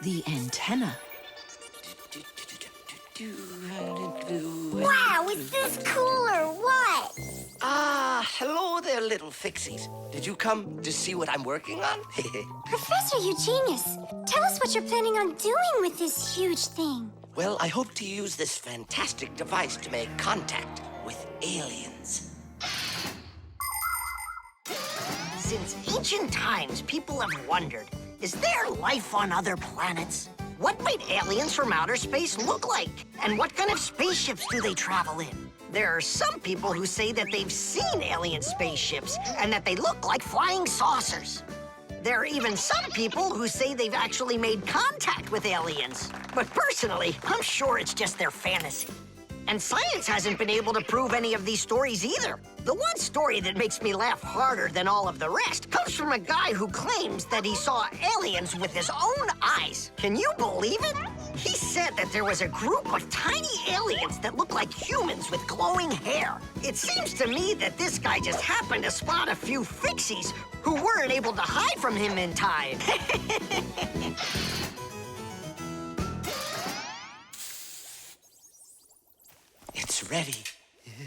The antenna. Wow, is this cool or what? Hello there, little Fixies. Did you come to see what I'm working on? Professor, you genius. Tell us what you're planning on doing with this huge thing. Well, I hope to use this fantastic device to make contact with aliens. Since ancient times, people have wondered, is there life on other planets? What might aliens from outer space look like? And what kind of spaceships do they travel in? There are some people who say that they've seen alien spaceships and that they look like flying saucers. There are even some people who say they've actually made contact with aliens. But personally, I'm sure it's just their fantasy. And science hasn't been able to prove any of these stories either. The one story that makes me laugh harder than all of the rest comes from a guy who claims that he saw aliens with his own eyes. Can you believe it? He said that there was a group of tiny aliens that look like humans with glowing hair. It seems to me that this guy just happened to spot a few Fixies who weren't able to hide from him in time. It's ready.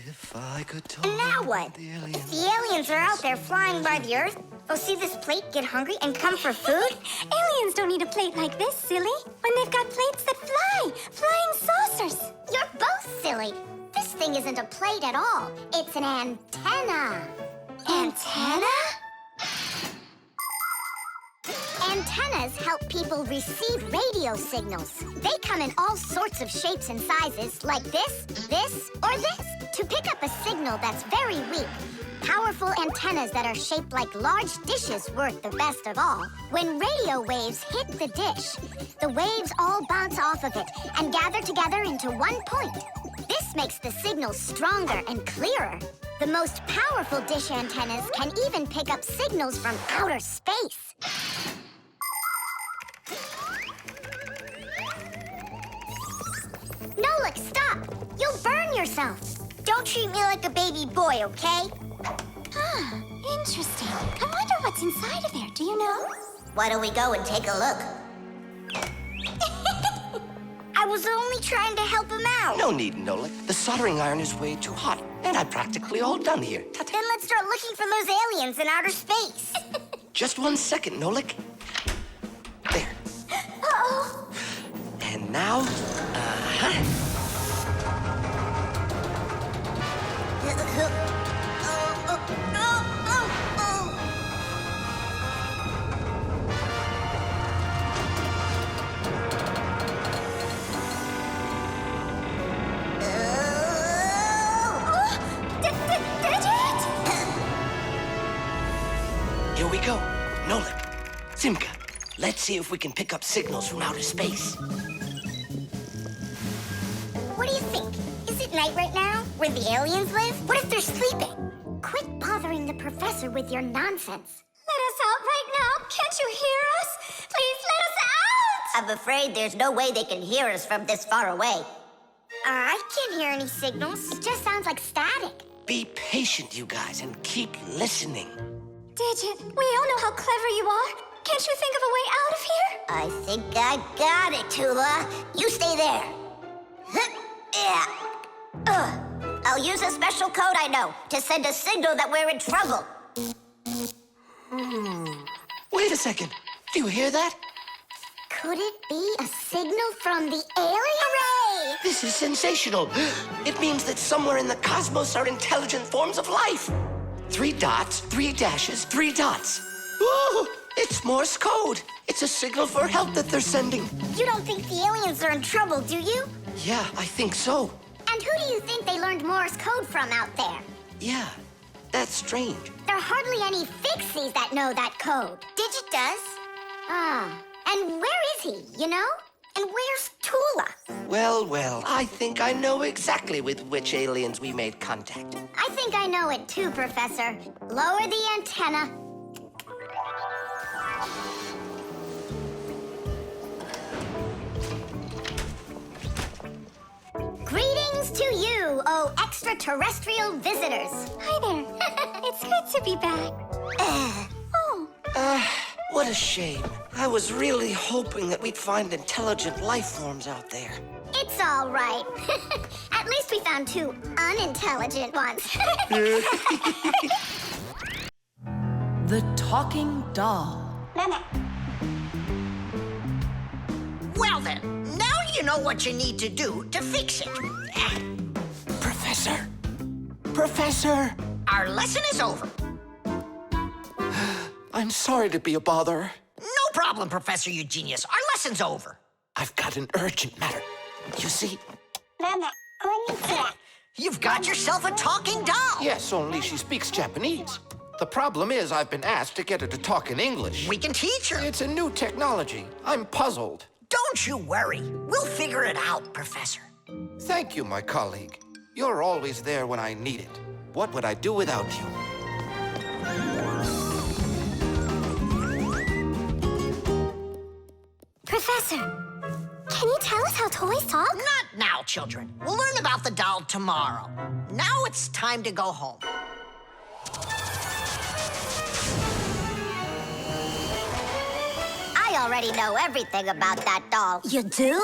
If I could talk. And now what? The If aliens. the aliens are out there flying by the Earth, they'll see this plate, get hungry, and come for food? Aliens don't need a plate like this, silly. When they've got plates that fly, flying saucers. You're both silly. This thing isn't a plate at all. It's an antenna. Antenna? Antennas help people receive radio signals. They come in all sorts of shapes and sizes, like this, or this, to pick up a signal that's very weak. Powerful antennas that are shaped like large dishes work the best of all. When radio waves hit the dish, the waves all bounce off of it and gather together into one point. This makes the signal stronger and clearer. The most powerful dish antennas can even pick up signals from outer space. Nolik, stop! You'll burn yourself. Don't treat me like a baby boy, okay? Huh, interesting. I wonder what's inside of there, do you know? Why don't we go and take a look? I was only trying to help him out. No need, Nolik. The soldering iron is way too hot, and I'm practically all done here. Ta-ta. Then let's start looking for those aliens in outer space. Just 1 second, Nolik. There. Uh-oh. And now, here we go. Nolik, Simka, let's see if we can pick up signals from outer space. What do you think? Is it night right now, where the aliens live? What if they're sleeping? Quit bothering the professor with your nonsense. Let us out right now. Can't you hear us? Please let us out! I'm afraid there's no way they can hear us from this far away. I can't hear any signals. It just sounds like static. Be patient, you guys, and keep listening. Digit, we all know how clever you are. Can't you think of a way out of here? I think I got it, Tula. You stay there. Yeah. I'll use a special code I know to send a signal that we're in trouble. Wait a second. Do you hear that? Could it be a signal from the aliens? Hooray! This is sensational. It means that somewhere in the cosmos are intelligent forms of life. 3 dots, 3 dashes, 3 dots. Ooh, it's Morse code. It's a signal for help that they're sending. You don't think the aliens are in trouble, do you? Yeah, I think so. And who do you think they learned Morse code from out there? Yeah, that's strange. There are hardly any Fixies that know that code. Digit does. And where is he, you know? And where's Tula? Well, I think I know exactly with which aliens we made contact. I think I know it too, Professor. Lower the antenna. Greetings to you, oh extraterrestrial visitors. Hi there. It's good to be back. Oh. What a shame. I was really hoping that we'd find intelligent life forms out there. It's all right. At least we found 2 unintelligent ones. The talking doll. Well then, now you know what you need to do to fix it. Professor! Professor! Our lesson is over. I'm sorry to be a bother. No problem, Professor Eugenius. Our lesson's over. I've got an urgent matter. You see? You've got yourself a talking doll. Yes, only she speaks Japanese. The problem is I've been asked to get her to talk in English. We can teach her. It's a new technology. I'm puzzled. Don't you worry. We'll figure it out, Professor. Thank you, my colleague. You're always there when I need it. What would I do without you? Professor, can you tell us how toys talk? Not now, children. We'll learn about the doll tomorrow. Now it's time to go home. I already know everything about that doll. You do?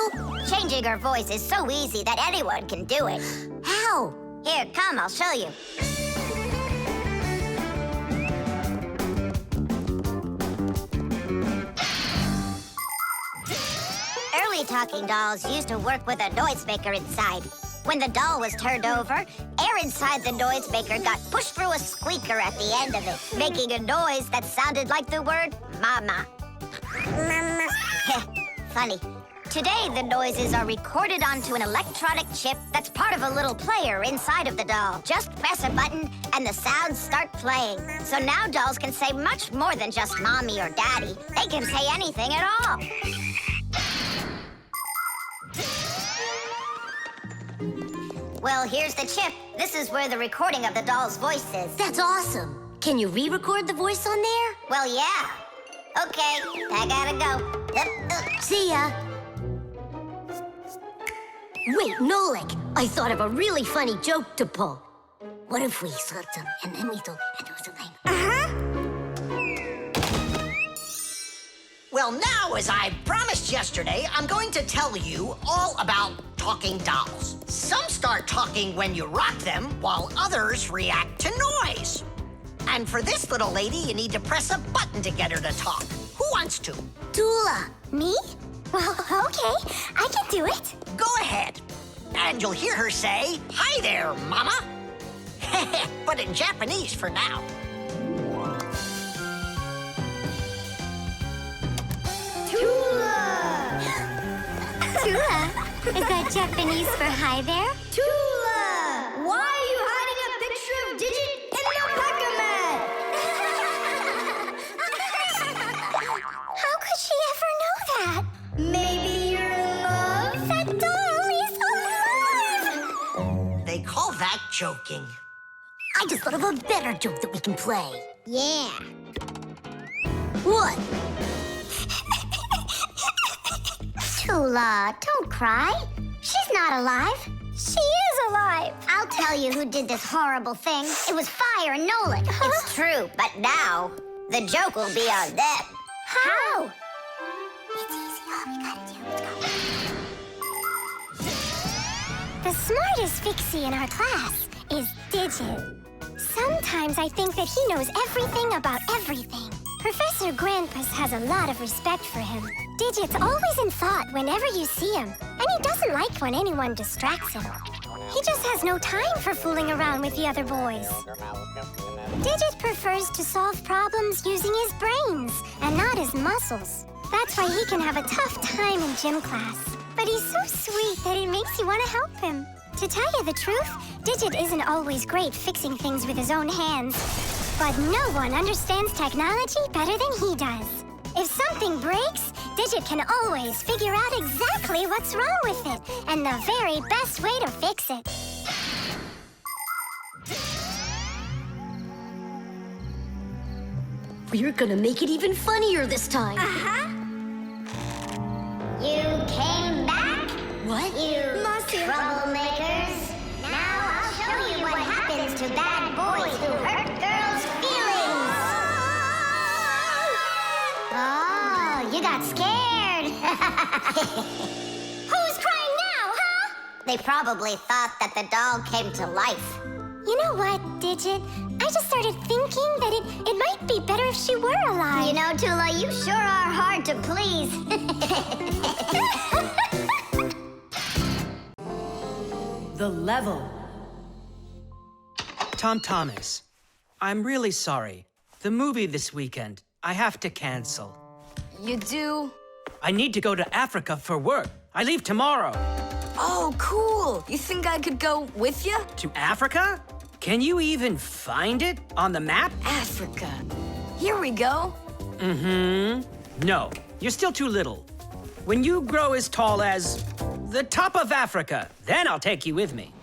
Changing her voice is so easy that anyone can do it. How? Here, come, I'll show you. Early talking dolls used to work with a noisemaker inside. When the doll was turned over, air inside the noisemaker got pushed through a squeaker at the end of it, making a noise that sounded like the word mama. Mama. Funny. Today, the noises are recorded onto an electronic chip that's part of a little player inside of the doll. Just press a button, and the sounds start playing. So now dolls can say much more than just mommy or daddy. They can say anything at all. Well, here's the chip. This is where the recording of the doll's voice is. That's awesome. Can you re-record the voice on there? Well, yeah. Okay, I gotta go. See ya. Wait, Nolik, I thought of a really funny joke to pull. What if we slipped them and then we do something? Well, now, as I promised yesterday, I'm going to tell you all about talking dolls. Some start talking when you rock them, while others react to noise. And for this little lady, you need to press a button to get her to talk. Who wants to? Tula. Me? Well, okay, I can do it. Go ahead. And you'll hear her say, "Hi there, Mama." But in Japanese for now. Tula, is that Japanese for hi there? Tula! Why are you hiding a picture of Digit in the Pac-Man? How could she ever know that? Maybe you're in love? That doll is alive! They call that joking. I just thought of a better joke that we can play. Yeah. What? Tula, don't cry. She's not alive. She is alive. I'll tell you who did this horrible thing. It was Fire and Nolik. It's true, but now the joke will be on them. How? It's easy. All we gotta do is go. The smartest Fixie in our class is Digit. Sometimes I think that he knows everything about everything. Professor Grandpas has a lot of respect for him. Digit's always in thought whenever you see him, and he doesn't like when anyone distracts him. He just has no time for fooling around with the other boys. Digit prefers to solve problems using his brains and not his muscles. That's why he can have a tough time in gym class. But he's so sweet that it makes you want to help him. To tell you the truth, Digit isn't always great fixing things with his own hands. But no one understands technology better than he does. If something breaks, Digit can always figure out exactly what's wrong with it and the very best way to fix it. We're gonna make it even funnier this time. You came back? What? You troublemakers. Now I'll show you what happens to bad boys who hurt girls' feelings. Oh, you got Who's crying now, huh? They probably thought that the doll came to life. You know what, Digit? I just started thinking that it might be better if she were alive. You know, Tula, you sure are hard to please. The level. Tom Thomas, I'm really sorry. The movie this weekend, I have to cancel. You do? I need to go to Africa for work. I leave tomorrow. Oh, cool. You think I could go with you? To Africa? Can you even find it on the map? Africa. Here we go. No, you're still too little. When you grow as tall as the top of Africa, then I'll take you with me.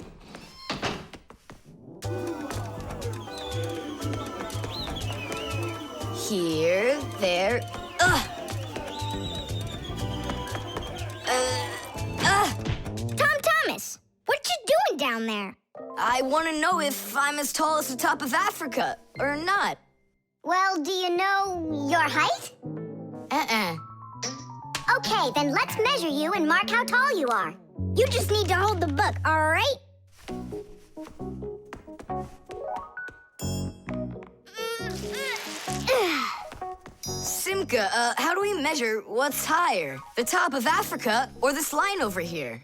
Here, there. Tom Thomas, what you doing down there? I want to know if I'm as tall as the top of Africa or not. Well, do you know your height? Okay, then let's measure you and mark how tall you are. You just need to hold the book, all right? Simka, how do we measure what's higher? The top of Africa or this line over here?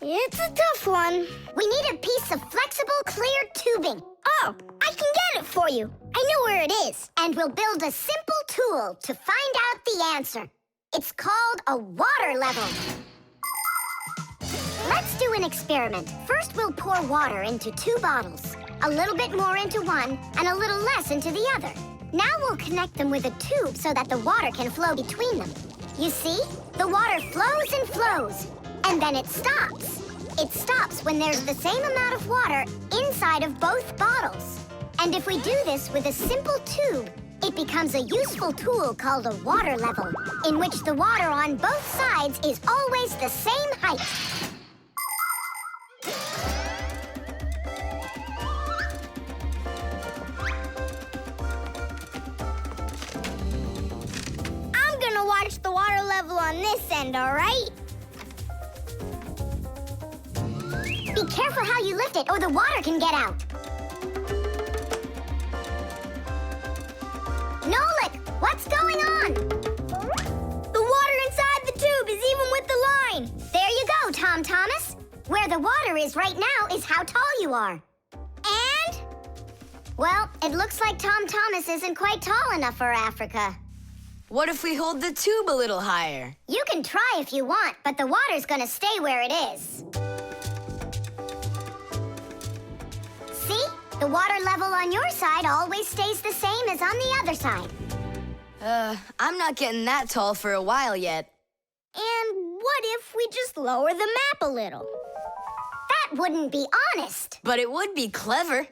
It's a tough one. We need a piece of flexible, clear tubing. Oh, I can get it for you. I know where it is. And we'll build a simple tool to find out the answer. It's called a water level. Let's do an experiment. First, we'll pour water into 2 bottles. A little bit more into one and a little less into the other. Now we'll connect them with a tube so that the water can flow between them. You see? The water flows and flows. And then it stops. It stops when there's the same amount of water inside of both bottles. And if we do this with a simple tube, it becomes a useful tool called a water level, in which the water on both sides is always the same height. I'm gonna watch the water level on this end, all right? Be careful how you lift it, or the water can get out. Nolik, what's going on? The water inside the tube is even with the line. There you go, Tom Thomas. Where the water is right now is how tall you are. And? Well, it looks like Tom Thomas isn't quite tall enough for Africa. What if we hold the tube a little higher? You can try if you want, but the water's gonna stay where it is. See? The water level on your side always stays the same as on the other side. I'm not getting that tall for a while yet. And what if we just lower the map a little? That wouldn't be honest. But it would be clever.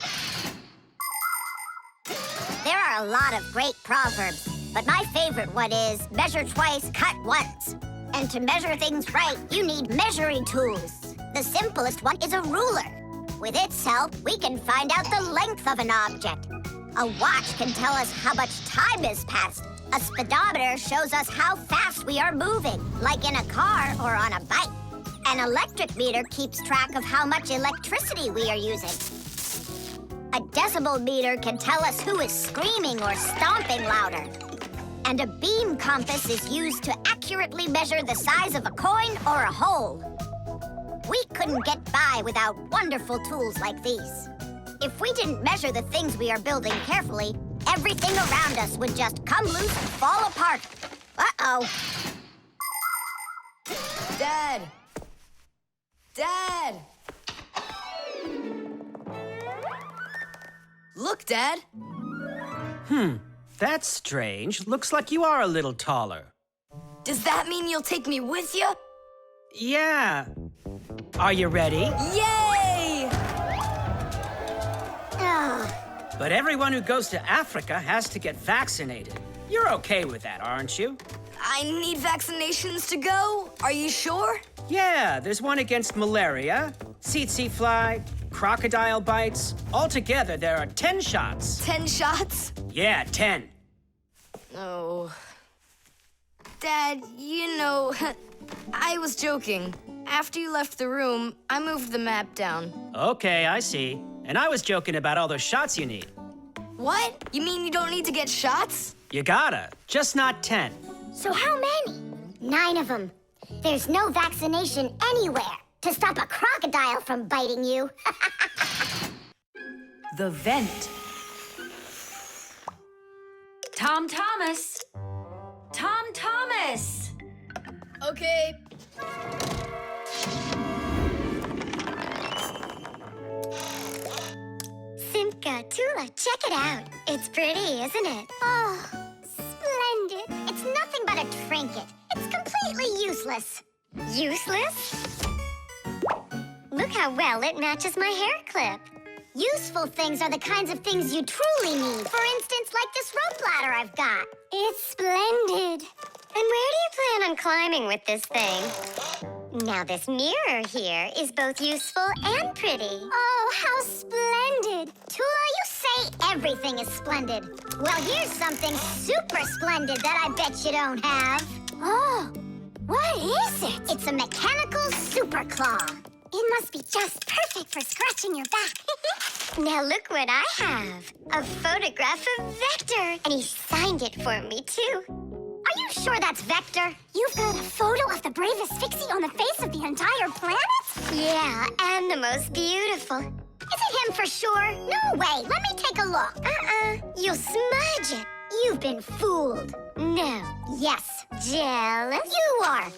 There are a lot of great proverbs, but my favorite one is measure twice, cut once. And to measure things right, you need measuring tools. The simplest one is a ruler. With its help, we can find out the length of an object. A watch can tell us how much time has passed. A speedometer shows us how fast we are moving, like in a car or on a bike. An electric meter keeps track of how much electricity we are using. A decibel meter can tell us who is screaming or stomping louder. And a beam compass is used to accurately measure the size of a coin or a hole. We couldn't get by without wonderful tools like these. If we didn't measure the things we are building carefully, everything around us would just come loose and fall apart. Uh-oh. Dad! Dad! Look, Dad. That's strange. Looks like you are a little taller. Does that mean you'll take me with you? Yeah. Are you ready? Yay! But everyone who goes to Africa has to get vaccinated. You're okay with that, aren't you? I need vaccinations to go. Are you sure? Yeah, there's one against malaria, tsetse fly, crocodile bites. Altogether, there are 10 shots. 10 shots? Yeah, 10. Oh. Dad, you know, I was joking. After you left the room, I moved the map down. Okay, I see. And I was joking about all those shots you need. What? You mean you don't need to get shots? You gotta, just not 10. So how many? 9 of them. There's no vaccination anywhere to stop a crocodile from biting you. The vent. Tom Thomas. Tom Thomas. Okay. Simka, Tula, check it out. It's pretty, isn't it? Oh, splendid. It's nothing but a trinket. It's completely useless. Useless? Look how well it matches my hair clip. Useful things are the kinds of things you truly need. For instance, like this rope ladder I've got. It's splendid. And where do you plan on climbing with this thing? Now this mirror here is both useful and pretty. Oh, how splendid. Tula, you say everything is splendid. Well, here's something super splendid that I bet you don't have. Oh, what is it? It's a mechanical super claw. It must be just perfect for scratching your back. Now look what I have. A photograph of Vector. And he signed it for me, too. Are you sure that's Vector? You've got a photo of the bravest Fixie on the face of the entire planet? Yeah, and the most beautiful. Is it him for sure? No way. Let me take a look. You'll smudge it. You've been fooled. No. Yes. Jealous? You are.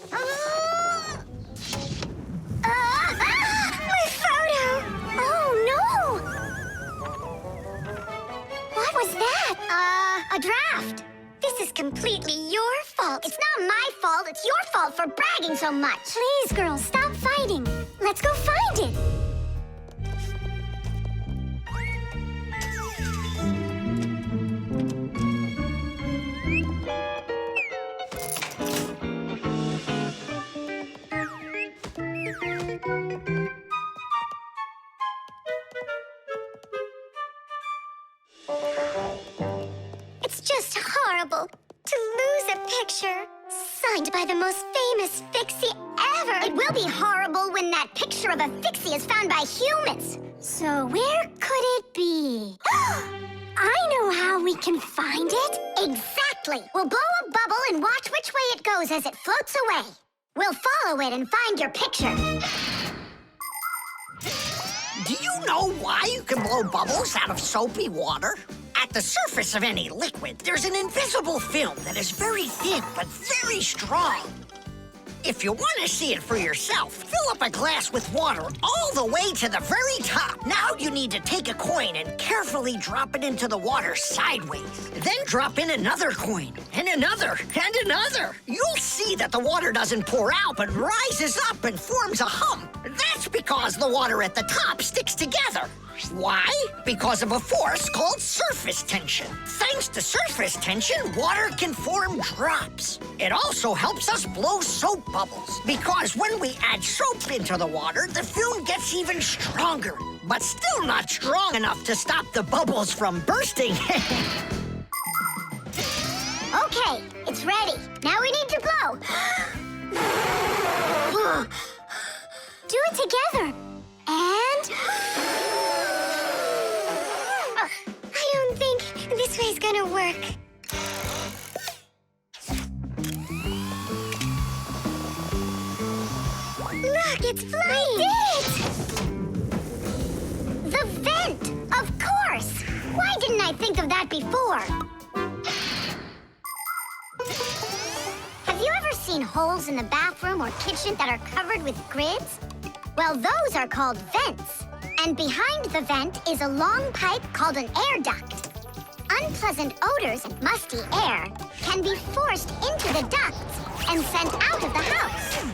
My photo! Oh, no! What was that? A draft. This is completely your fault. It's not my fault. It's your fault for bragging so much. Please, girls, stop fighting. Let's go find it. It's just horrible to lose a picture signed by the most famous Fixie ever. It will be horrible when that picture of a Fixie is found by humans. So where could it be? I know how we can find it. Exactly. We'll blow a bubble and watch which way it goes as it floats away. We'll follow it and find your picture. Do you know why you can blow bubbles out of soapy water? At the surface of any liquid, there's an invisible film that is very thin but very strong. If you want to see it for yourself, fill up a glass with water all the way to the very top. Now you need to take a coin and carefully drop it into the water sideways. Then drop in another coin, and another, and another. You'll see that the water doesn't pour out, but rises up and forms a hump. That's because the water at the top sticks together. Why? Because of a force called surface tension. Thanks to surface tension, water can form drops. It also helps us blow soap bubbles, because when we add soap into the water, the film gets even stronger, but still not strong enough to stop the bubbles from bursting. Okay, it's ready. Now we need to blow. Do it together. And... I don't think this way's gonna work. Look, it's flying! We did it! The vent! Of course! Why didn't I think of that before? Have you ever seen holes in the bathroom or kitchen that are covered with grids? Well, those are called vents. And behind the vent is a long pipe called an air duct. Unpleasant odors and musty air can be forced into the ducts and sent out of the house.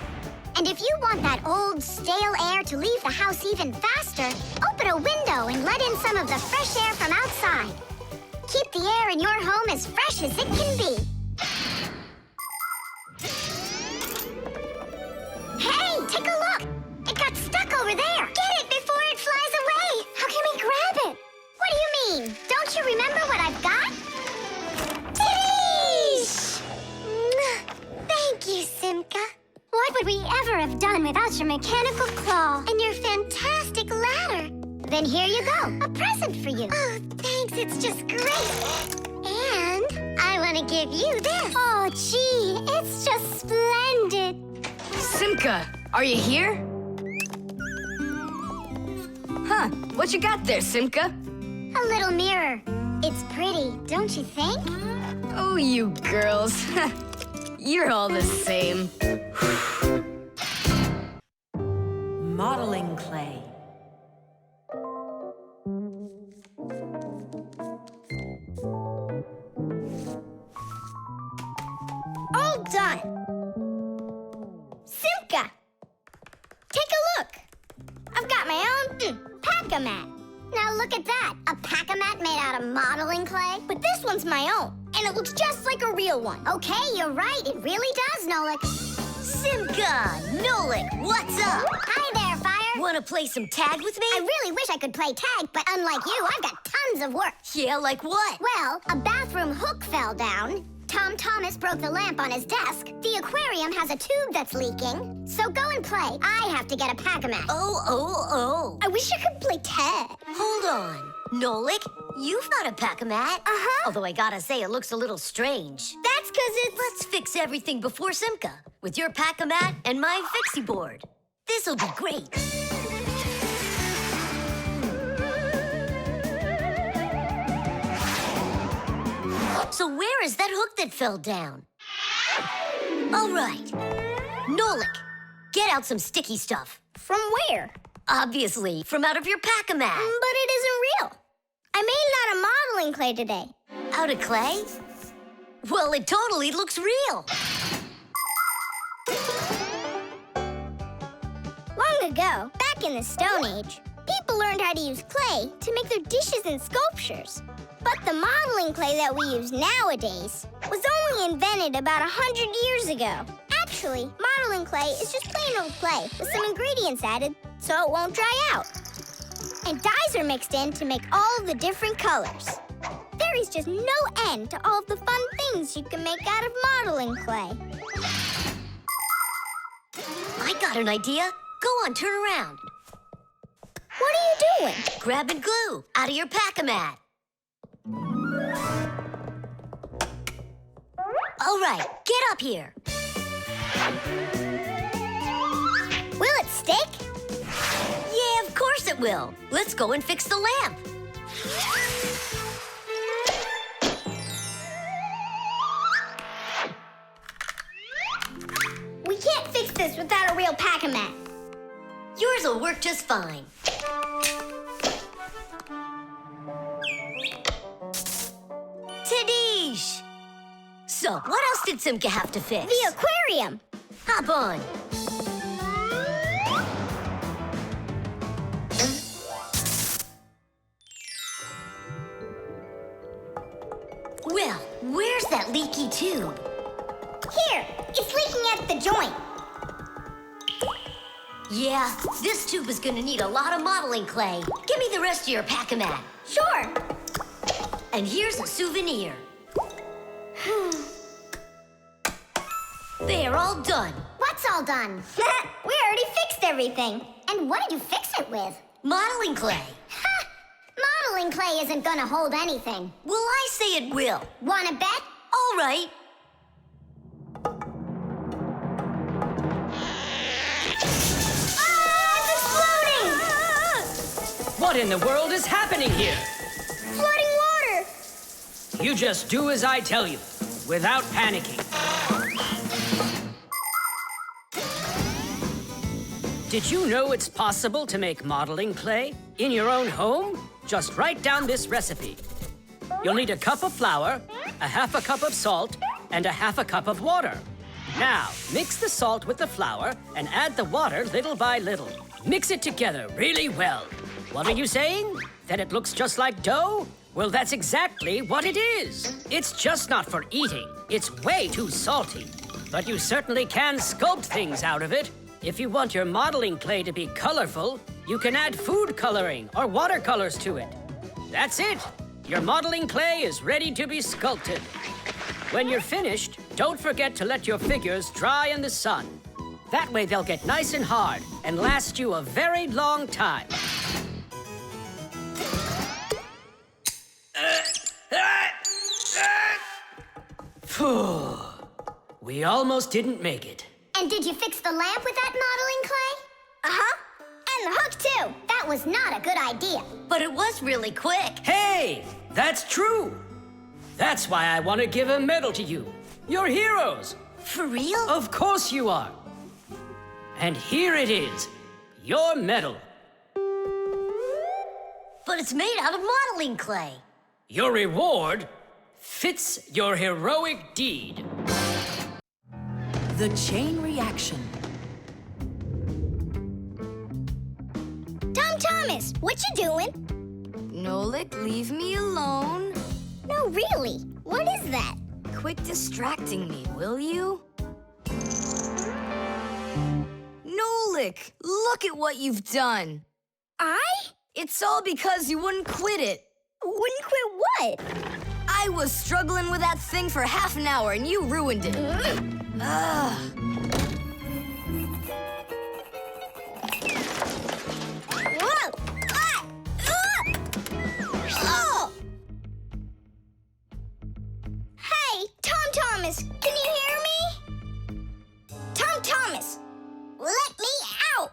And if you want that old, stale air to leave the house even faster, open a window and let in some of the fresh air from outside. Keep the air in your home as fresh as it can be. Hey, take a look! It got stuck over there! Get it before it flies away! Don't you remember what I've got? Titties! Thank you, Simka. What would we ever have done without your mechanical claw and your fantastic ladder? Then here you go, a present for you. Oh, thanks, it's just great. And I want to give you this. Oh, gee, it's just splendid. Simka, are you here? Huh, what you got there, Simka? A little mirror. It's pretty, don't you think? Oh, you girls. You're all the same. Modeling clay. All done. Simka, take a look. I've got my own pack-a-mat. Now look at that, a pack-a-mat made out of modeling clay. But this one's my own, and it looks just like a real one. Okay, you're right, it really does, Nolik. Simka, Nolik, what's up? Hi there, Fire. Want to play some tag with me? I really wish I could play tag, but unlike you, I've got tons of work. Yeah, like what? Well, a bathroom hook fell down. Tom Thomas broke the lamp on his desk. The aquarium has a tube that's leaking. So go and play. I have to get a pack-a-mat. Oh. I wish I could play tag. Hold on. Nolik, you've got a pack-a-mat. Uh-huh. Although I gotta say, it looks a little strange. That's because it's... Let's fix everything before Simka with your pack-a-mat and my Fixie board. This'll be great. So where is that hook that fell down? All right. Nolik, get out some sticky stuff. From where? Obviously, from out of your pack-a-mat. But it isn't real. I made it out of modeling clay today. Out of clay? Well, it totally looks real. Long ago, back in the Stone Age, people learned how to use clay to make their dishes and sculptures. But the modeling clay that we use nowadays was only invented about 100 years ago. Actually, modeling clay is just plain old clay with some ingredients added so it won't dry out. And dyes are mixed in to make all the different colors. There is just no end to all of the fun things you can make out of modeling clay. I got an idea. Go on, turn around. What are you doing? Grabbing glue out of your pack-a-mat. All right, get up here. Will it stick? Yeah, of course it will. Let's go and fix the lamp. We can't fix this without a real pack-a-mat. Yours will work just fine. Tadish! So, what else did Simka have to fix? The aquarium. Hop on. Well, where's that leaky tube? Here, it's leaking at the joint. Yeah, this tube is gonna need a lot of modeling clay. Give me the rest of your pack-a-mat. Sure. And here's a souvenir. They're all done. What's all done? We already fixed everything. And what did you fix it with? Modeling clay. Ha! Modeling clay isn't gonna hold anything. Well, I say it will. Wanna bet? All right. Ah, it's exploding! What in the world is happening here? Flooding water! You just do as I tell you, without panicking. Did you know it's possible to make modeling clay in your own home? Just write down this recipe. You'll need a cup of flour, a half a cup of salt, and a half a cup of water. Now, mix the salt with the flour and add the water little by little. Mix it together really well. What are you saying? That it looks just like dough? Well, that's exactly what it is. It's just not for eating. It's way too salty. But you certainly can sculpt things out of it. If you want your modeling clay to be colorful, you can add food coloring or watercolors to it. That's it. Your modeling clay is ready to be sculpted. When you're finished, don't forget to let your figures dry in the sun. That way they'll get nice and hard and last you a very long time. Phew. We almost didn't make it. And did you fix the lamp with that modeling clay? Uh-huh. And the hook, too. That was not a good idea. But it was really quick. Hey, that's true. That's why I want to give a medal to you. You're heroes. For real? Of course you are. And here it is, your medal. But it's made out of modeling clay. Your reward fits your heroic deed. The chain reaction. Tom Thomas, what you doing? Nolik, leave me alone. No, really. What is that? Quit distracting me, will you? Nolik, look at what you've done. It's all because you wouldn't quit it. Wouldn't quit what? I was struggling with that thing for half an hour and you ruined it. Ugh. Whoa! Oh! Hey, Tom Thomas, can you hear me? Tom Thomas, let me out!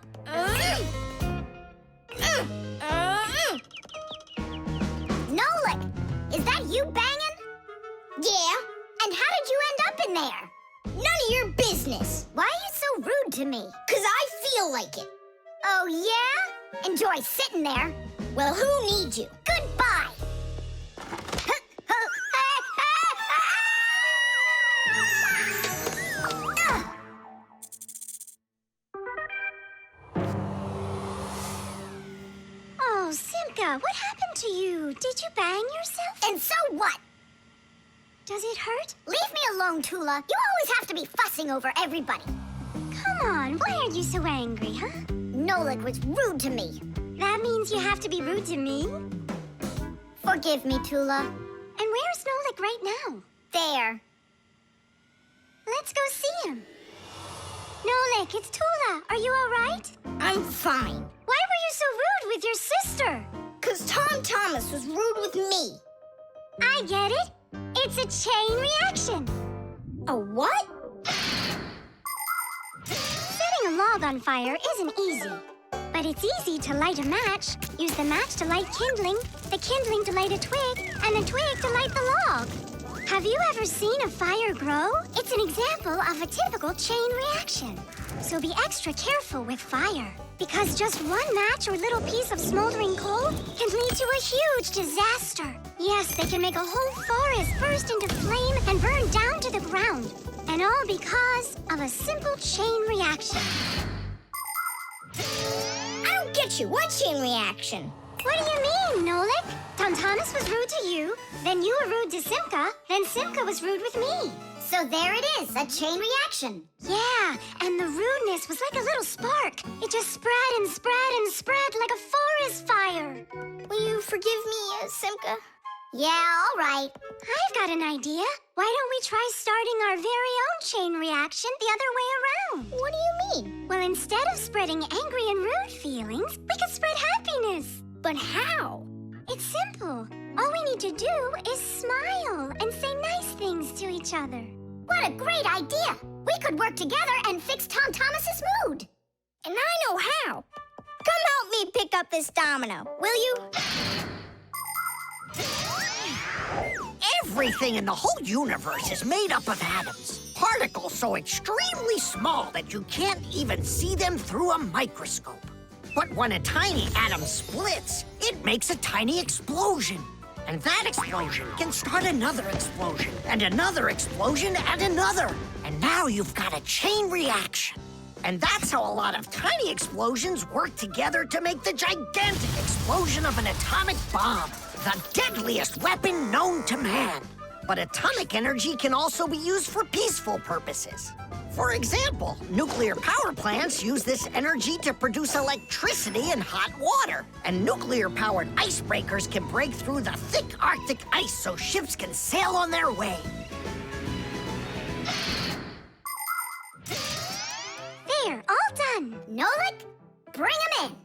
Nolik, is that you banging? Yeah. And how did you end up in there? None of your business. Why are you so rude to me? 'Cause I feel like it. Oh, yeah? Enjoy sitting there. Well, who needs you? Goodbye. Oh, Simka, what happened to you? Did you bang yourself? And so what? Does it hurt? Leave me alone, Tula. You always have to be fussing over everybody. Come on, why are you so angry, huh? Nolik was rude to me. That means you have to be rude to me? Forgive me, Tula. And where's Nolik right now? There. Let's go see him. Nolik, it's Tula. Are you all right? I'm fine. Why were you so rude with your sister? 'Cause Tom Thomas was rude with me. I get it. It's a chain reaction. A what? Setting a log on fire isn't easy. But it's easy to light a match. Use the match to light kindling, the kindling to light a twig, and the twig to light the log. Have you ever seen a fire grow? It's an example of a typical chain reaction. So be extra careful with fire. Because just one match or little piece of smoldering coal can lead to a huge disaster. Yes, they can make a whole forest burst into flame and burn down to the ground. And all because of a simple chain reaction. I don't get you. What chain reaction? What do you mean, Nolik? Tom Thomas was rude to you, then you were rude to Simka, then Simka was rude with me. So there it is, a chain reaction. Yeah, and the rudeness was like a little spark. It just spread and spread and spread like a forest fire. Will you forgive me, Simka? Yeah, all right. I've got an idea. Why don't we try starting our very own chain reaction the other way around? What do you mean? Well, instead of spreading angry and rude feelings, we could spread happiness. But how? It's simple. All we need to do is smile and say nice things to each other. What a great idea! We could work together and fix Tom Thomas's mood. And I know how. Come help me pick up this domino, will you? Everything in the whole universe is made up of atoms. Particles so extremely small that you can't even see them through a microscope. But when a tiny atom splits, it makes a tiny explosion. And that explosion can start another explosion, and another explosion, and another. And now you've got a chain reaction. And that's how a lot of tiny explosions work together to make the gigantic explosion of an atomic bomb, the deadliest weapon known to man. But atomic energy can also be used for peaceful purposes. For example, nuclear power plants use this energy to produce electricity and hot water. And nuclear-powered icebreakers can break through the thick Arctic ice so ships can sail on their way. There, all done. Nolik, bring him in.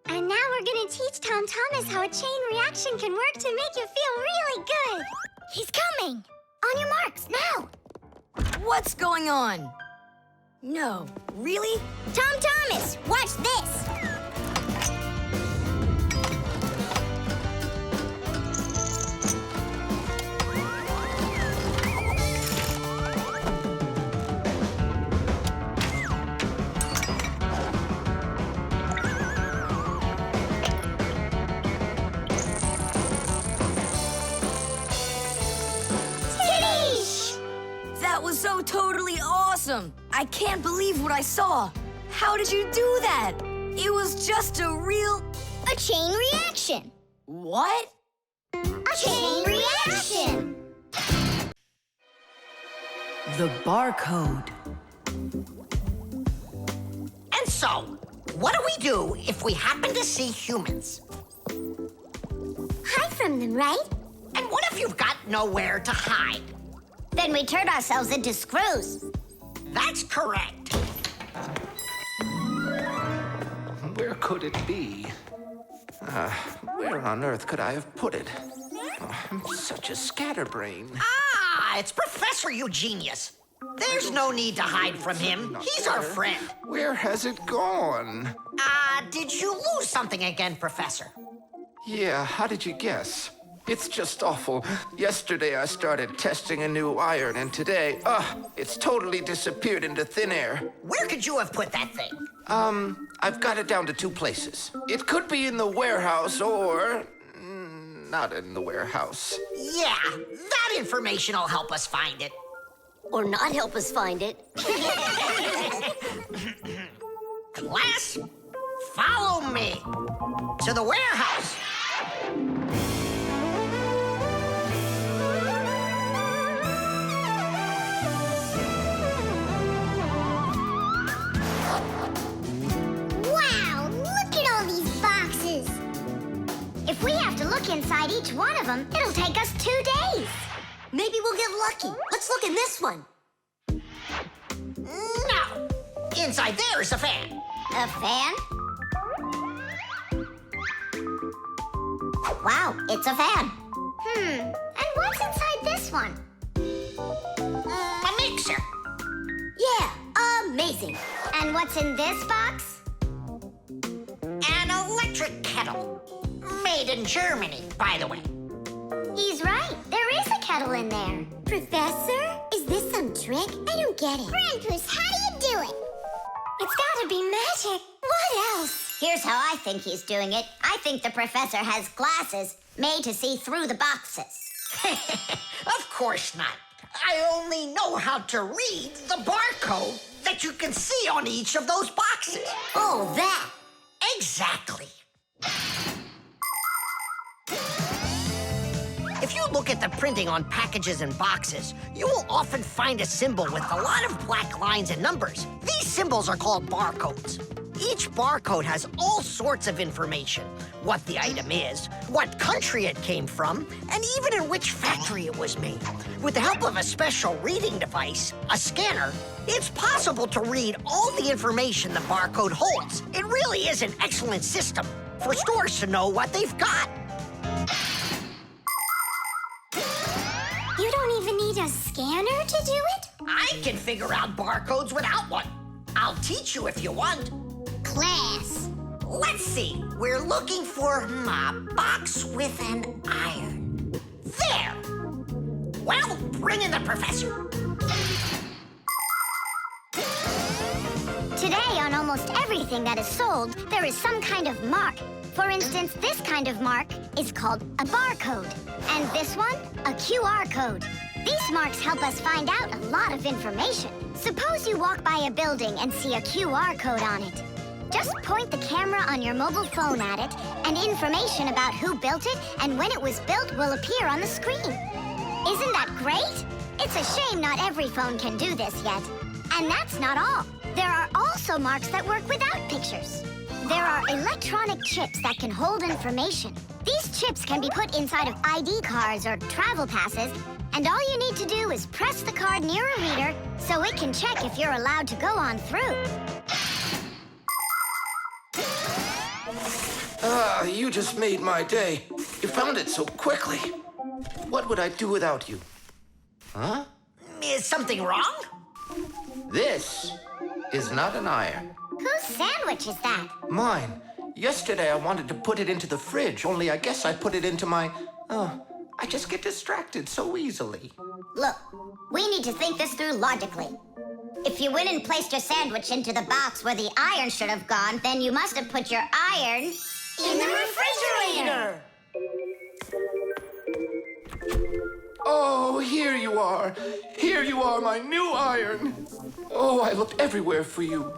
And now we're gonna teach Tom Thomas how a chain reaction can work to make you feel really good. He's coming. On your marks, now. What's going on? No, really? Tom Thomas, watch this. That was so totally awesome! I can't believe what I saw. How did you do that? It was just a chain reaction. What? A chain reaction. The barcode. And so, what do we do if we happen to see humans? Hide from them, right? And what if you've got nowhere to hide? Then we turn ourselves into screws. That's correct. Where could it be? Where on earth could I have put it? Oh, I'm such a scatterbrain. Ah, it's Professor Eugenius. There's no need to hide from him. He's our friend. Where has it gone? Did you lose something again, Professor? Yeah, how did you guess? It's just awful. Yesterday I started testing a new iron, and today, it's totally disappeared into thin air. Where could you have put that thing? I've got it down to 2 places. It could be in the warehouse or not in the warehouse. Yeah, that information will help us find it. Or not help us find it. Class, follow me to the warehouse. Wow, look at all these boxes. If we have to look inside each one of them, it'll take us 2 days. Maybe we'll get lucky. Let's look in this one. No, inside there is a fan. A fan? Wow, it's a fan. And what's inside this one? A mixer. Yeah, amazing. And what's in this box? An electric kettle. Made in Germany, by the way. He's right. There is a kettle in there. Professor, is this some trick? I don't get it. Krampus, how do you do it? It's gotta be magic. What else? Here's how I think he's doing it. I think the professor has glasses made to see through the boxes. Of course not. I only know how to read the barcode that you can see on each of those boxes. Oh, that. Exactly. If you look at the printing on packages and boxes, you will often find a symbol with a lot of black lines and numbers. These symbols are called barcodes. Each barcode has all sorts of information. What the item is, what country it came from, and even in which factory it was made. With the help of a special reading device, a scanner, it's possible to read all the information the barcode holds. It really is an excellent system for stores to know what they've got. You don't even need a scanner to do it? I can figure out barcodes without one. I'll teach you if you want. Class. Let's see. We're looking for a box with an iron. There. Well, bring in the professor. Today, on almost everything that is sold, there is some kind of mark. For instance, this kind of mark is called a barcode. And this one, a QR code. These marks help us find out a lot of information. Suppose you walk by a building and see a QR code on it. Just point the camera on your mobile phone at it, and information about who built it and when it was built will appear on the screen. Isn't that great? It's a shame not every phone can do this yet. And that's not all. There are also marks that work without pictures. There are electronic chips that can hold information. These chips can be put inside of ID cards or travel passes, and all you need to do is press the card near a reader so it can check if you're allowed to go on through. Ah, you just made my day. You found it so quickly. What would I do without you? Huh? Is something wrong? This is not an iron. Whose sandwich is that? Mine. Yesterday I wanted to put it into the fridge, only I guess I put it into my... Oh, I just get distracted so easily. Look, we need to think this through logically. If you went and placed your sandwich into the box where the iron should have gone, then you must have put your iron in the refrigerator. Oh, here you are. Here you are, my new iron. Oh, I looked everywhere for you.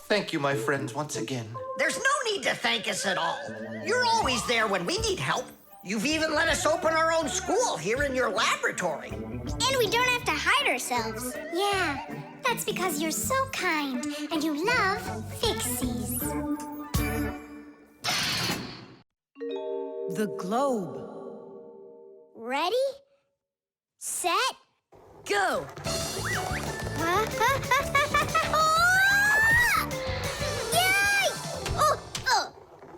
Thank you, my friends, once again. There's no need to thank us at all. You're always there when we need help. You've even let us open our own school here in your laboratory. And we don't have to hide ourselves. Yeah, that's because you're so kind and you love Fixies. The globe. Ready? Set? Go! Yay!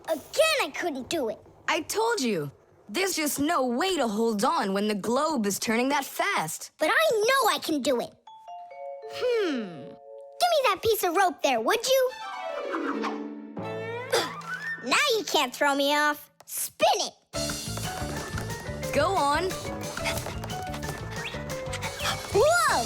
Again, I couldn't do it. I told you. There's just no way to hold on when the globe is turning that fast. But I know I can do it. Give me that piece of rope there, would you? Now you can't throw me off. Spin it. Go on. Whoa!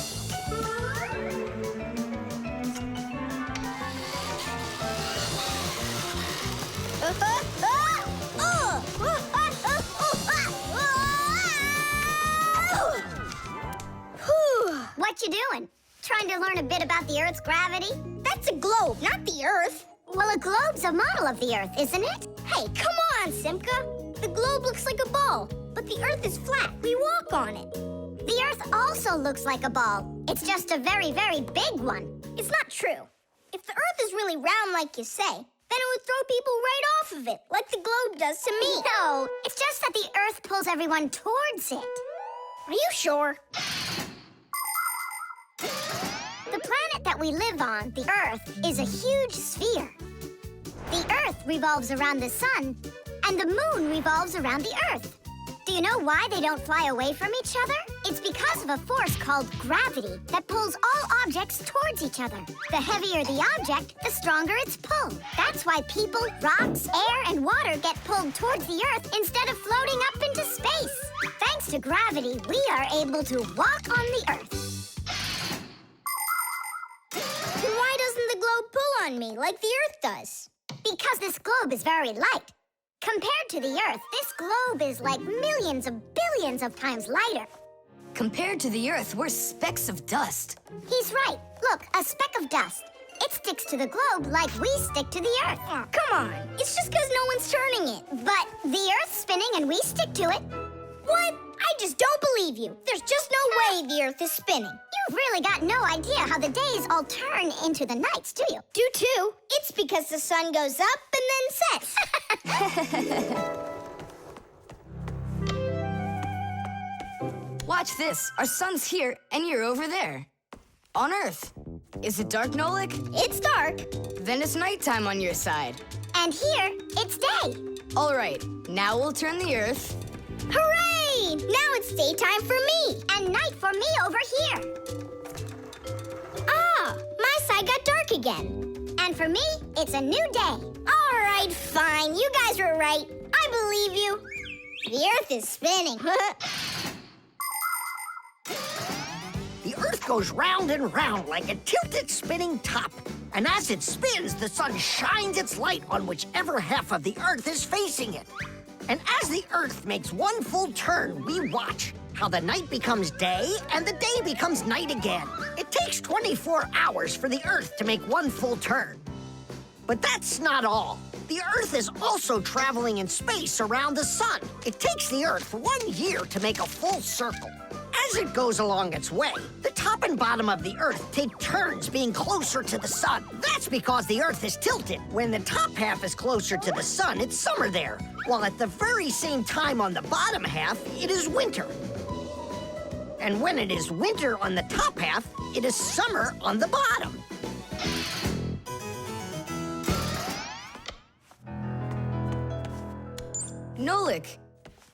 What you doing? Trying to learn a bit about the Earth's gravity? That's a globe, not the Earth. Well, a globe's a model of the Earth, isn't it? Hey, come on, Simka. The globe looks like a ball, but the Earth is flat. We walk on it. The Earth also looks like a ball. It's just a very, very big one. It's not true. If the Earth is really round like you say, then it would throw people right off of it, like the globe does to me. No, it's just that the Earth pulls everyone towards it. Are you sure? The planet that we live on, the Earth, is a huge sphere. The Earth revolves around the sun, and the moon revolves around the Earth. Do you know why they don't fly away from each other? It's because of a force called gravity that pulls all objects towards each other. The heavier the object, the stronger its pull. That's why people, rocks, air, and water get pulled towards the Earth instead of floating up into space. Thanks to gravity, we are able to walk on the Earth. Then why doesn't the globe pull on me like the Earth does? Because this globe is very light. Compared to the Earth, this globe is like millions of billions of times lighter. Compared to the Earth, we're specks of dust. He's right. Look, a speck of dust. It sticks to the globe like we stick to the Earth. Oh, come on. It's just because no one's turning it. But the Earth's spinning and we stick to it. What? I just don't believe you. There's just no way the Earth is spinning. You've really got no idea how the days all turn into the nights, do you? Do too. It's because the sun goes up and then sets. Watch this. Our sun's here, and you're over there. On Earth. Is it dark, Nolik? It's dark. Then it's nighttime on your side. And here, it's day. All right, now we'll turn the Earth. Hooray! Now it's daytime for me, and night for me over here. Ah, my side got dark again. And for me, it's a new day. All right, fine. You guys were right. I believe you. The Earth is spinning. The Earth goes round and round like a tilted spinning top. And as it spins, the sun shines its light on whichever half of the Earth is facing it. And as the Earth makes one full turn, we watch how the night becomes day and the day becomes night again. It takes 24 hours for the Earth to make one full turn. But that's not all. The Earth is also traveling in space around the sun. It takes the Earth 1 year to make a full circle. As it goes along its way, the top and bottom of the Earth take turns being closer to the sun. That's because the Earth is tilted. When the top half is closer to the sun, it's summer there, while at the very same time on the bottom half, it is winter. And when it is winter on the top half, it is summer on the bottom.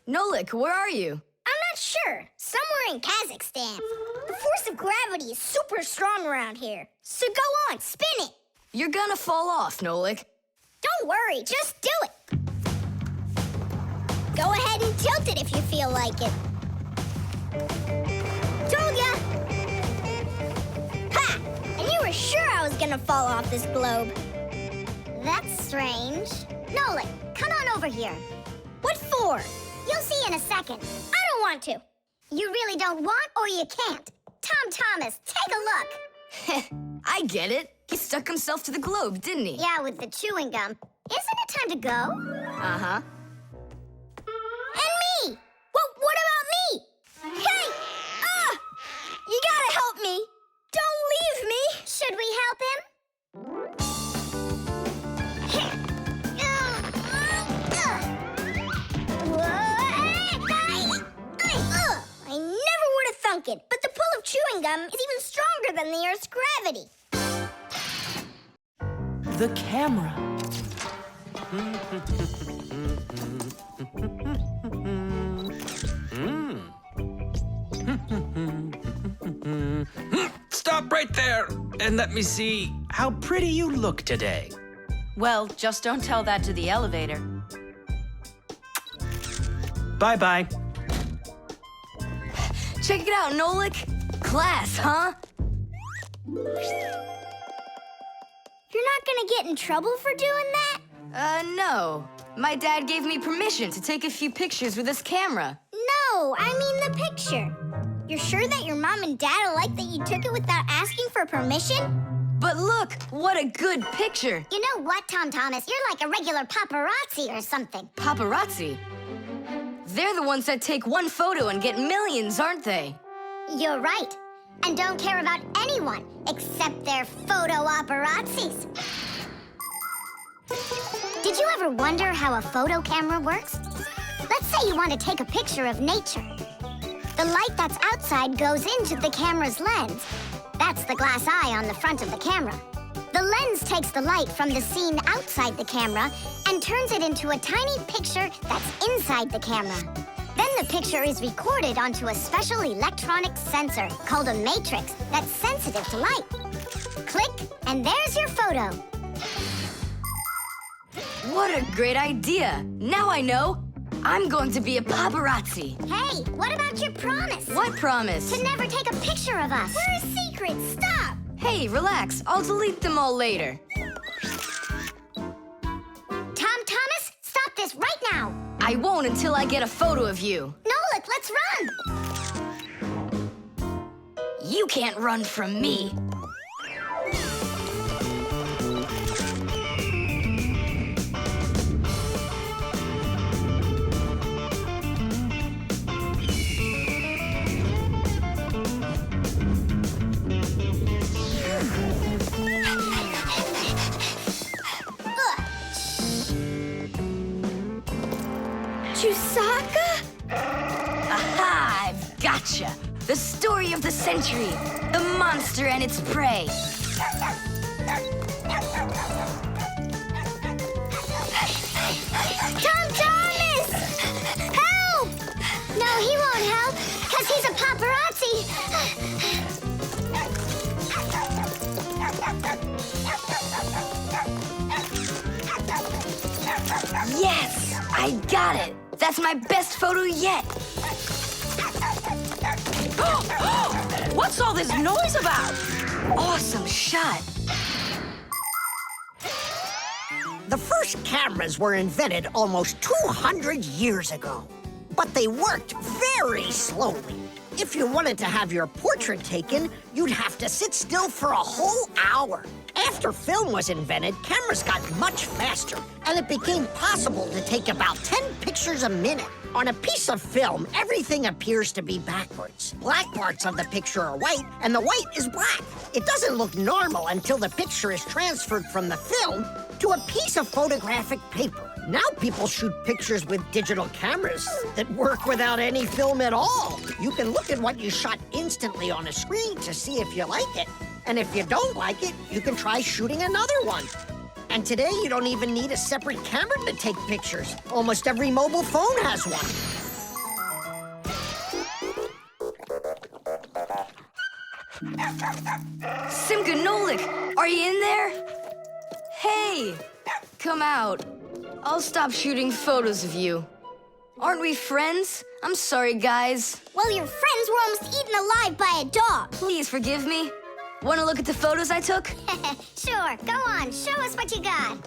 Nolik, where are you? I'm not sure. Somewhere in Kazakhstan. The force of gravity is super strong around here. So go on, spin it. You're gonna fall off, Nolik. Don't worry, just do it. Go ahead and tilt it if you feel like it. Told ya! Ha! And you were sure I was gonna fall off this globe. That's strange. Nolik, come on over here. What for? You'll see in a second. I don't want to. You really don't want or you can't. Tom Thomas, take a look. I get it. He stuck himself to the globe, didn't he? Yeah, with the chewing gum. Isn't it time to go? Uh-huh. And me! What about me? Hey! You gotta help me! Don't leave me! Should we help him? I never would have thunk it, but the pull of chewing gum is even stronger than the Earth's gravity. The camera. Stop right there and let me see how pretty you look today. Well, just don't tell that to the elevator. Bye-bye. Check it out, Nolik. Class, huh? You're not gonna get in trouble for doing that? No. My dad gave me permission to take a few pictures with this camera. No, I mean the picture. You're sure that your mom and dad will like that you took it without asking for permission? But look, what a good picture. You know what, Tom Thomas? You're like a regular paparazzi or something. Paparazzi? They're the ones that take one photo and get millions, aren't they? You're right. And don't care about anyone except their photo paparazzis. Did you ever wonder how a photo camera works? Let's say you want to take a picture of nature. The light that's outside goes into the camera's lens. That's the glass eye on the front of the camera. The lens takes the light from the scene outside the camera and turns it into a tiny picture that's inside the camera. Then the picture is recorded onto a special electronic sensor called a matrix that's sensitive to light. Click, and there's your photo. What a great idea. Now I know. I'm going to be a paparazzi. Hey, what about your promise? What promise? To never take a picture of us. We're a secret. Stop. Hey, relax. I'll delete them all later. Tom Thomas, stop this right now. I won't until I get a photo of you. Nolik, let's run. You can't run from me. Chusaka? Aha! I've gotcha. The story of the century. The monster and its prey. Tom Thomas! Help! No, he won't help, because he's a paparazzi. Yes! I got it! That's my best photo yet! What's all this noise about? Awesome shot! The first cameras were invented almost 200 years ago, but they worked very slowly. If you wanted to have your portrait taken, you'd have to sit still for a whole hour. After film was invented, cameras got much faster, and it became possible to take about 10 pictures a minute. On a piece of film, everything appears to be backwards. Black parts of the picture are white, and the white is black. It doesn't look normal until the picture is transferred from the film to a piece of photographic paper. Now people shoot pictures with digital cameras that work without any film at all. You can look at what you shot instantly on a screen to see if you like it. And if you don't like it, you can try shooting another one. And today, you don't even need a separate camera to take pictures. Almost every mobile phone has one. Simka and Nolik, are you in there? Hey, come out. I'll stop shooting photos of you. Aren't we friends? I'm sorry, guys. Well, your friends were almost eaten alive by a dog. Please forgive me. Want to look at the photos I took? Sure, go on, show us what you got.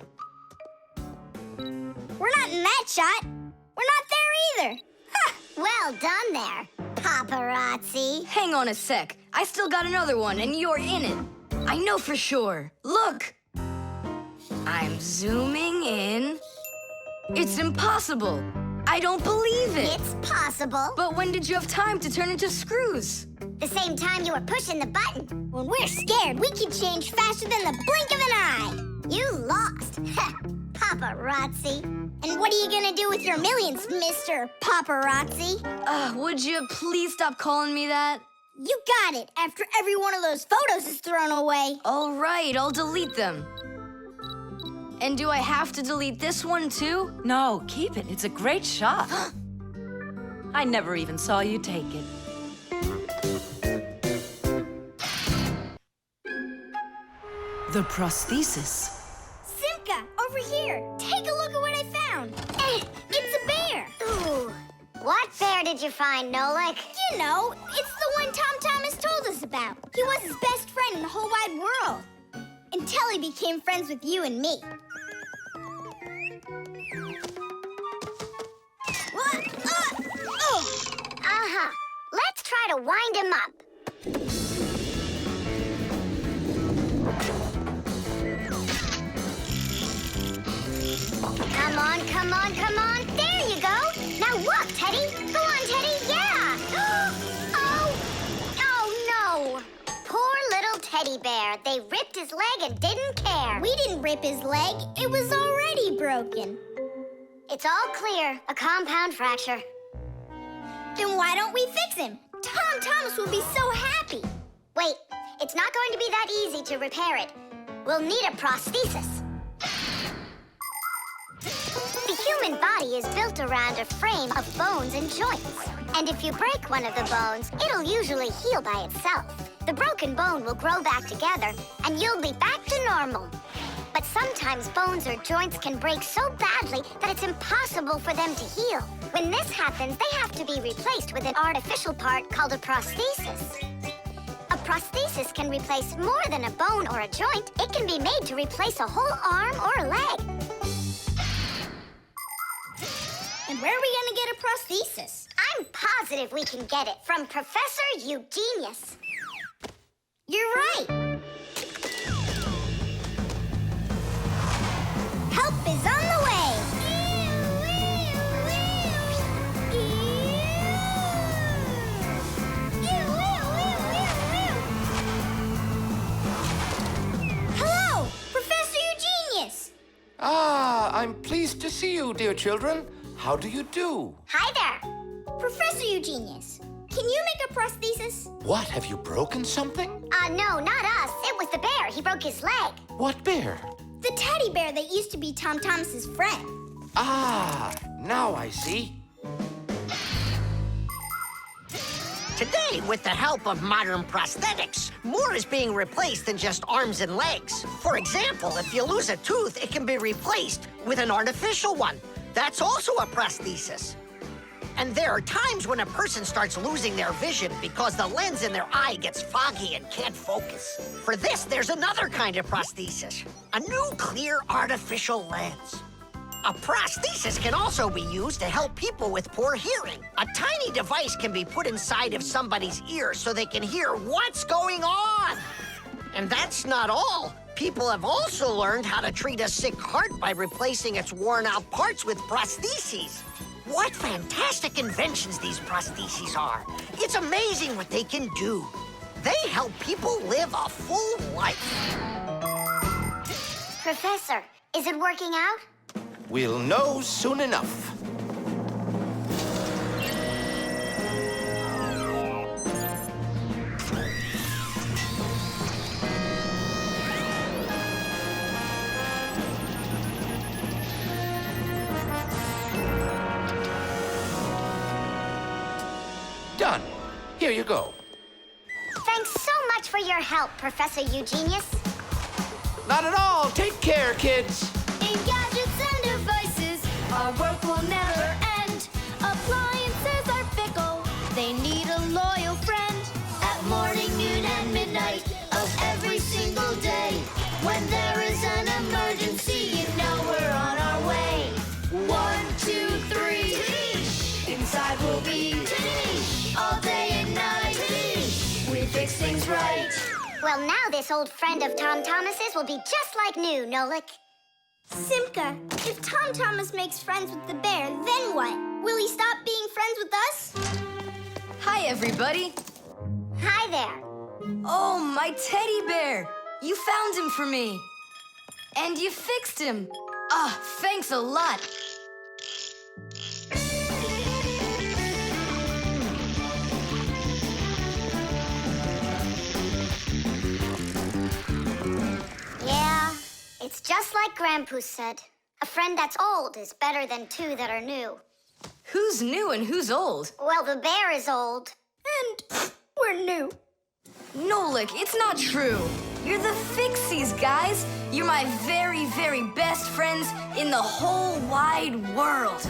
We're not in that shot. We're not there either. Ha! Well done there, paparazzi. Hang on a sec. I still got another one, and you're in it. I know for sure. Look! I'm zooming in. It's impossible. I don't believe it. It's possible. But when did you have time to turn into screws? The same time you were pushing the button. When we're scared, we can change faster than the blink of an eye. You lost. Paparazzi. And what are you gonna do with your millions, Mr. Paparazzi? Would you please stop calling me that? You got it, after every one of those photos is thrown away. All right, I'll delete them. And do I have to delete this one too? No, keep it. It's a great shot. I never even saw you take it. The prosthesis. Simka, over here. Take a look at what I found. It's a bear. Ooh. What bear did you find, Nolik? You know, it's the one Tom Thomas told us about. He was his best friend in the whole wide world. Until he became friends with you and me. Uh-huh. Let's try to wind him up. Come on, come on, come on. There you go. Now walk, Teddy. Go on, Teddy. Yeah. Oh, no. Poor little teddy bear. They ripped his leg and didn't care. We didn't rip his leg. It was already broken. It's all clear. A compound fracture. Then why don't we fix him? Tom Thomas will be so happy. Wait, it's not going to be that easy to repair it. We'll need a prosthesis. The human body is built around a frame of bones and joints. And if you break one of the bones, it'll usually heal by itself. The broken bone will grow back together, and you'll be back to normal. But sometimes bones or joints can break so badly that it's impossible for them to heal. When this happens, they have to be replaced with an artificial part called a prosthesis. A prosthesis can replace more than a bone or a joint. It can be made to replace a whole arm or a leg. And where are we gonna get a prosthesis? I'm positive we can get it from Professor Eugenius. You're right. Help is on the way. Hello, Professor Eugenius. Ah, I'm pleased to see you, dear children. How do you do? Hi there. Professor Eugenius, can you make a prosthesis? What, have you broken something? No, not us. It was the bear. He broke his leg. What bear? The teddy bear that used to be Tom Thomas's friend. Ah, now I see. Today, with the help of modern prosthetics, more is being replaced than just arms and legs. For example, if you lose a tooth, it can be replaced with an artificial one. That's also a prosthesis. And there are times when a person starts losing their vision because the lens in their eye gets foggy and can't focus. For this, there's another kind of prosthesis, a new clear artificial lens. A prosthesis can also be used to help people with poor hearing. A tiny device can be put inside of somebody's ear so they can hear what's going on. And that's not all. People have also learned how to treat a sick heart by replacing its worn-out parts with prostheses. What fantastic inventions these prostheses are. It's amazing what they can do. They help people live a full life. Professor, is it working out? We'll know soon enough. Done. Here you go. Thanks so much for your help, Professor Eugenius. Not at all. Take care, kids. In gadgets and devices, our work will never end. Appliances are fickle, they need a loyal friend. At morning, noon, and midnight of every single day. When there is an emergency, you know we're on our way. 1, 2, 3. Inside we'll be all day and night. We fix things right. Well, now this old friend of Tom Thomas's will be just like new, Nolik. Simka, if Tom Thomas makes friends with the bear, then what? Will he stop being friends with us? Hi, everybody. Hi there. Oh, my teddy bear. You found him for me. And you fixed him. Ah, thanks a lot. Yeah, it's just like Grandpoo said. A friend that's old is better than two that are new. Who's new and who's old? Well, the bear is old. And we're new. Nolik, it's not true. You're the Fixies, guys. You're my very, very best friends in the whole wide world.